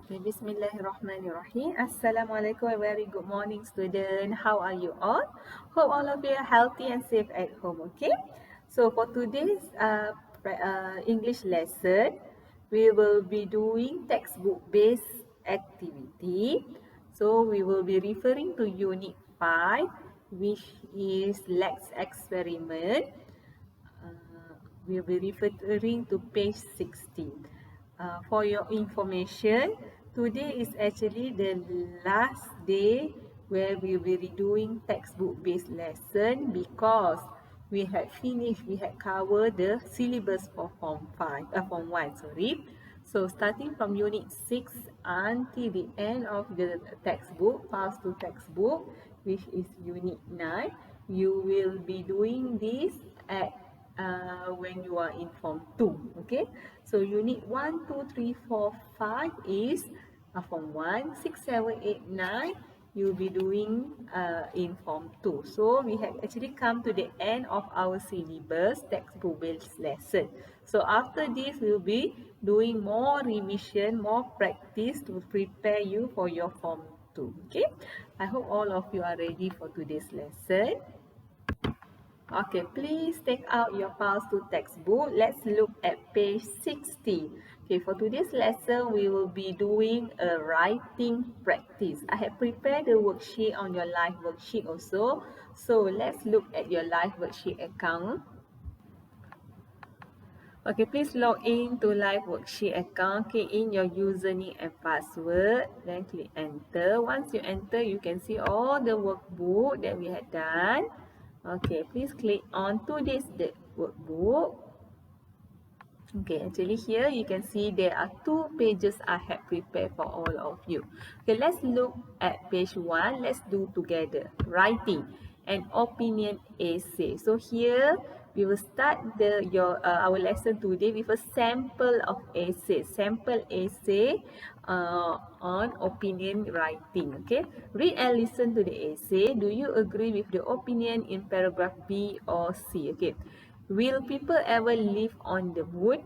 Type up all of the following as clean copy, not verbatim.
Okay, Bismillahirrahmanirrahim. Assalamualaikum, a very good morning, student. How are you all? Hope all of you are healthy and safe at home. Okay. So for today's English lesson, we will be doing textbook-based activity. So we will be referring to Unit 5, which is Let's Experiment. We'll be referring to page 16. For your information, today is actually the last day where we will be doing textbook-based lesson because we had finished, we had covered the syllabus for Form 1, sorry. So starting from Unit 6 until the end of the textbook, past two textbook, which is Unit 9, you will be doing this at when you are in Form 2. Okay, so Unit 1, 2, 3, 4, 5 is Form 1, 6, 7, 8, 9 you'll be doing in Form 2. So we have actually come to the end of our syllabus textbook based lesson. So after this we'll be doing more revision, more practice to prepare you for your Form 2. Okay, I hope all of you are ready for today's lesson. Okay, please take out your files to textbook. Let's look at page 60. Okay, for today's lesson, we will be doing a writing practice. I have prepared the worksheet on your live worksheet also. So let's look at your live worksheet account. Okay, please log in to live worksheet account. Key in your username and password. Then click enter. Once you enter, you can see all the workbook that we had done. Okay, please click on today's date workbook. Okay, actually here you can see there are 2 pages I have prepared for all of you. Okay, let's look at page 1. Let's do together. Writing an opinion essay. So here we will start our lesson today with a sample of essay. Sample essay on opinion writing. Okay, read and listen to the essay. Do you agree with the opinion in paragraph B or C? Okay, will people ever live on the moon?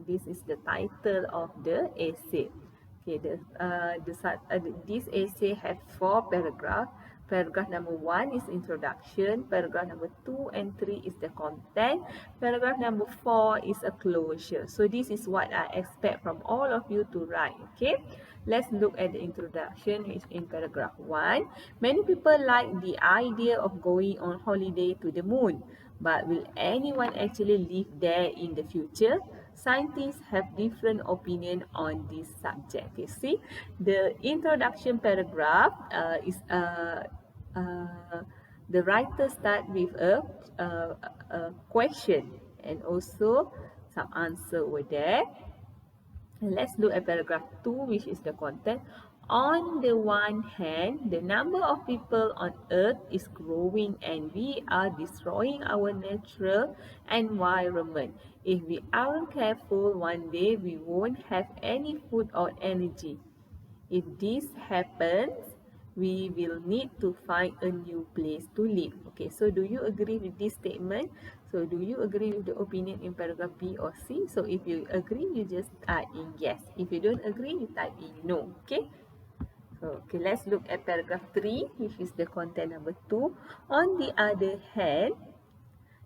This is the title of the essay. Okay, this essay has 4 paragraphs. Paragraph number 1 is introduction. Paragraph number 2 and 3 is the content. Paragraph number 4 is a closure. So this is what I expect from all of you to write. Okay, let's look at the introduction, which is in paragraph 1. Many people like the idea of going on holiday to the moon. But will anyone actually live there in the future? Scientists have different opinion on this subject. You see, the introduction paragraph is the writer start with a question and also some answer over there. Let's look at paragraph 2, which is the content. On the one hand, the number of people on earth is growing and we are destroying our natural environment. If we aren't careful, one day we won't have any food or energy. If this happens, we will need to find a new place to live. Okay, so do you agree with this statement? So do you agree with the opinion in paragraph B or C? So if you agree, you just type in yes. If you don't agree, you type in no. Okay. So, okay, let's look at paragraph 3, which is the content number 2. On the other hand,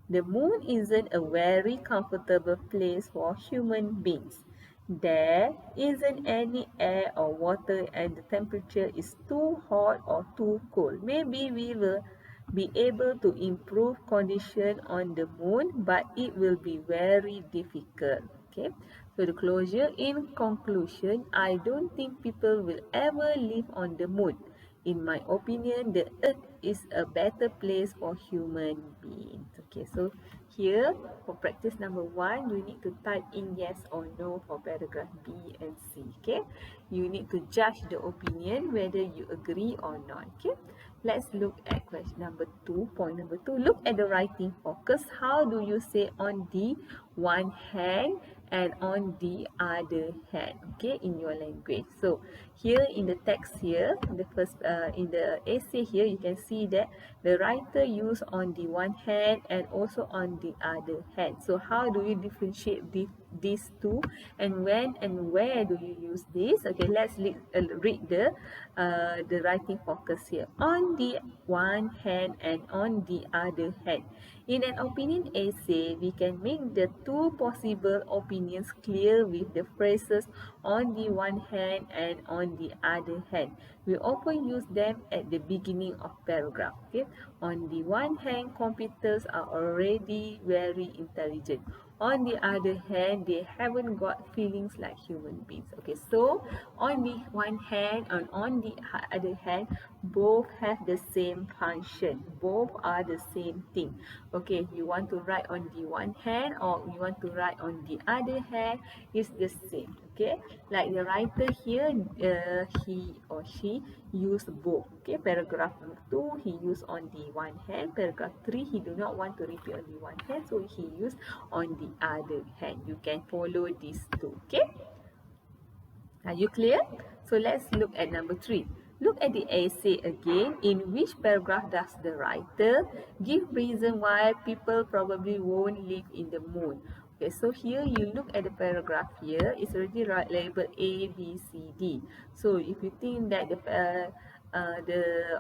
the moon isn't a very comfortable place for human beings. There isn't any air or water and the temperature is too hot or too cold. Maybe we will be able to improve condition on the moon, but it will be very difficult. Okay, so the closure. In conclusion, I don't think people will ever live on the moon. In my opinion, the earth is a better place for human beings. Okay, so here for practice number 1, you need to type in yes or no for paragraph B and C. Okay, you need to judge the opinion whether you agree or not. Okay, let's look at question number 2. Point number 2, look at the writing focus. How do you say on the one hand and on the other hand, okay, in your language? So here in the text here, the first in the essay here, you can see that the writer used on the one hand and also on the other hand. So how do you differentiate these two, and when and where do you use this? Okay, let's read the writing focus here. On the one hand and on the other hand. In an opinion essay, we can make the two possible opinions clear with the phrases on the one hand and on the other hand. We often use them at the beginning of paragraph. Okay? On the one hand, computers are already very intelligent. On the other hand, they haven't got feelings like human beings. Okay, so on the one hand and on the other hand, both have the same function. Both are the same thing. Okay, you want to write on the one hand or you want to write on the other hand, is the same. Okay, like the writer here, he or she use both. Okay, paragraph 2, he used on the one hand. Paragraph 3, he do not want to repeat on the one hand, so he used on the other hand. You can follow these two. Okay, are you clear? So let's look at number 3. Look at the essay again. In which paragraph does the writer give reason why people probably won't live in the moon? Okay, so here you look at the paragraph here. It's already labeled A, B, C, D. So if you think that the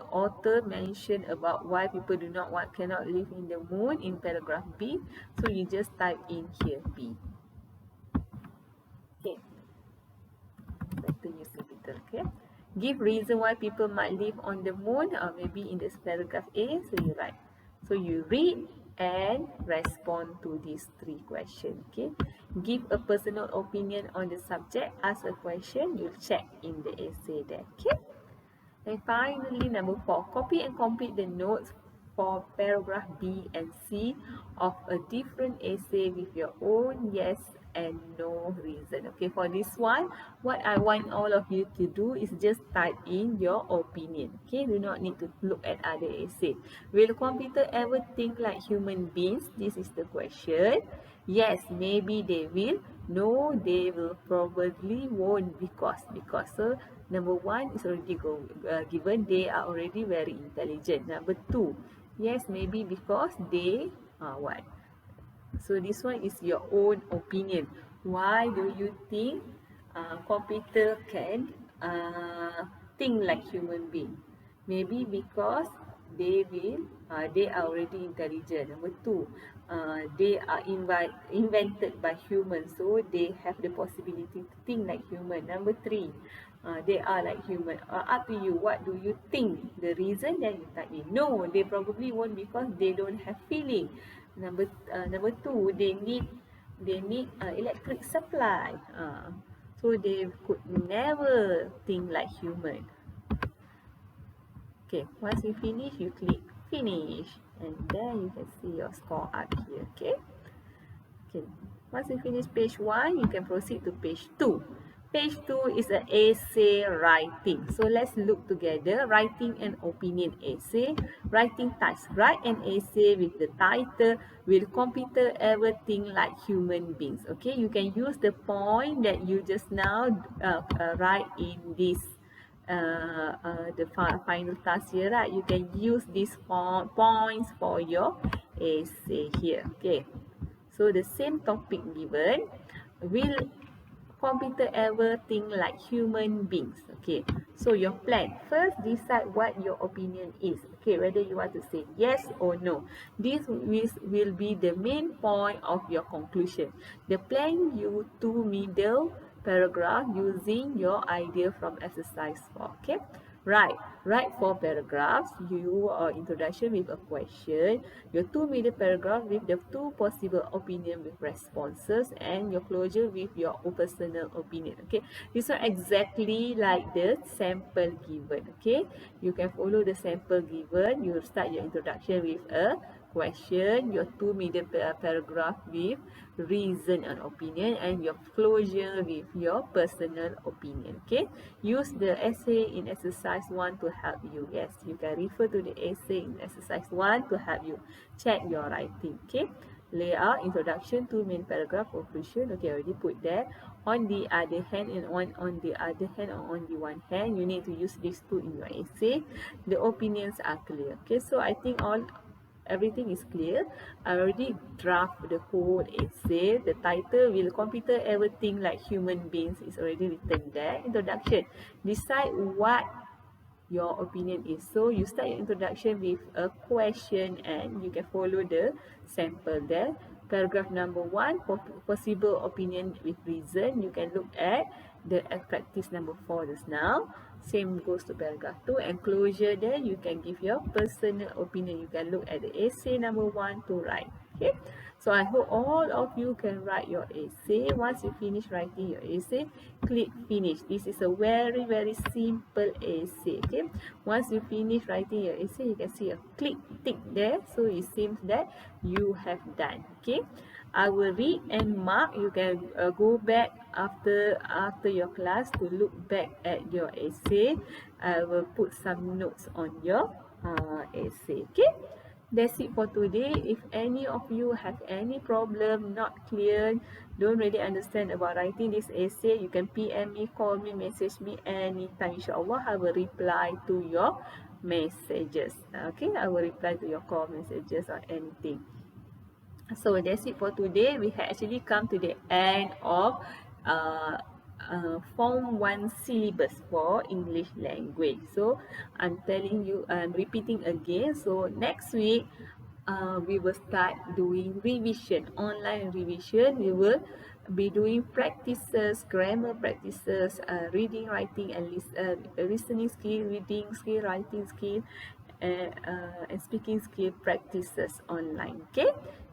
author mentioned about why people cannot live in the moon in paragraph B, so you just type in here B. Okay, better use capital. Okay, give reason why people might live on the moon, or maybe in this paragraph A, so you write. So you read and respond to these 3 questions. Okay, give a personal opinion on the subject, ask a question, you'll check in the essay there. Okay, and finally number 4, copy and complete the notes for paragraph B and C of a different essay with your own yes and no reason. Okay, for this one, what I want all of you to do is just type in your opinion. Okay, do not need to look at other essay. Will computer ever think like human beings? This is the question. Yes, maybe they will. No, they will probably won't, because so number 1 is already given. They are already very intelligent. Number 2, yes, maybe because they what? So this one is your own opinion. Why do you think computer can think like human being? Maybe because they are already intelligent. Number 2, they are invented by humans, so they have the possibility to think like human. Number 3, they are like human. Up to you. What do you think? The reason, then you type in. No, they probably won't, because they don't have feeling. Number 2, they need electric supply. So they could never think like human. Okay, once you finish, you click finish, and then you can see your score up here. Okay. Okay. Once you finish page 1, you can proceed to page 2. Page 2 is an essay writing. So let's look together. Writing an opinion essay. Writing task. Write an essay with the title, Will Computer Ever Think Like Human Beings? Okay, you can use the point that you just now write in this the final task here, right? You can use these points for your essay here. Okay, so the same topic given. Will computer ever think like human beings? Okay, so your plan. First, decide what your opinion is. Okay, whether you want to say yes or no. This will be the main point of your conclusion. The plan you two middle paragraph using your idea from exercise 4. Okay, write 4 paragraphs. Your introduction with a question, your 2 middle paragraph with the 2 possible opinion with responses, and your closure with your personal opinion. Okay, this one exactly like the sample given. Okay, you can follow the sample given. You start your introduction with a question, your 2 middle paragraph with reason and opinion, and your closure with your personal opinion. Okay, use the essay in exercise 1 to help you. Yes, you can refer to the essay in exercise 1 to help you check your writing. Okay, layout, introduction, 2 main paragraph, conclusion. Okay, I already put that. On the other hand, and on the other hand, or on the one hand, you need to use these 2 in your essay. The opinions are clear. Okay, so I think everything is clear. I already draft the whole essay. The title, will computer ever think like human beings, is already written there. Introduction. Decide what your opinion is. So you start your introduction with a question and you can follow the sample there. Paragraph number 1, possible opinion with reason. You can look at the practice number 4 just now. Same goes to paragraph 2. Enclosure there, you can give your personal opinion. You can look at the essay number 1 to write. Okay. So I hope all of you can write your essay. Once you finish writing your essay, click finish. This is a very simple essay. Okay. Once you finish writing your essay, you can see a click tick there. So it seems that you have done. Okay. I will read and mark. You can go back after your class to look back at your essay. I will put some notes on your essay. Okay. That's it for today. If any of you have any problem, not clear, don't really understand about writing this essay, you can PM me, call me, message me anytime. InsyaAllah, I will reply to your messages. Okay, I will reply to your call, messages or anything. So that's it for today. We have actually come to the end of Form 1 syllabus for English language. So I'm repeating again. So next week, we will start doing revision, online revision. We will be doing practices, grammar practices, reading, writing, and listening skill, reading skill, writing skill, and speaking skill practices online. Okay,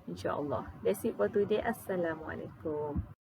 inshallah. That's it for today. Assalamualaikum.